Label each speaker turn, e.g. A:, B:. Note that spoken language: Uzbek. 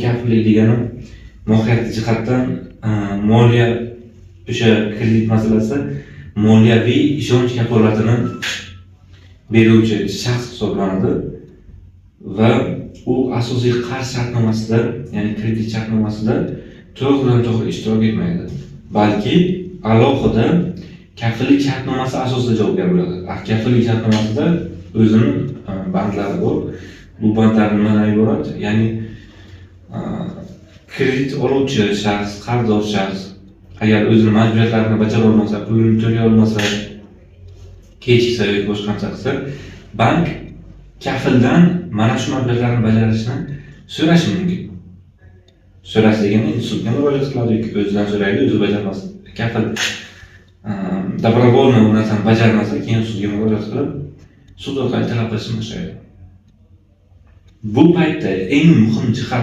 A: kafillik degani mohiyat jihatdan moliya o'sha kredit masalasi moliyaviy ishonch kafolatini beruvchi shaxs hisoblanadi va u asosiy qarz shartnomasida, ya'ni kredit shartnomasida to'g'ridan-to'g'ri ishtirok etmaydi, balki alohida kafillik shartnomasi asosida javobgar bo'ladi. Kafillik shartnomasida o'zini bandlari bor. Bu bandlar nimadan iborat? Ya'ni kredit oluvchi shaxs, qarzdor shaxs agar o'zini majburiyatlarini bajara olmasa, pulini to'lay olmasa, kechiksa yoki boshqa narsa qilsa, bank kafildan mana shu mablag'larni bajarishni so'rashi mumkin. So'rash degani sudga murojaat qiladi yoki o'zidan so'raydi, o'zi bajarmasa, kafil добровольно bu narsani bajarmasa, keyin sudga murojaat qilib, sud orqali talab qilishni boshlaydi. Bu paytda eng muhim jihat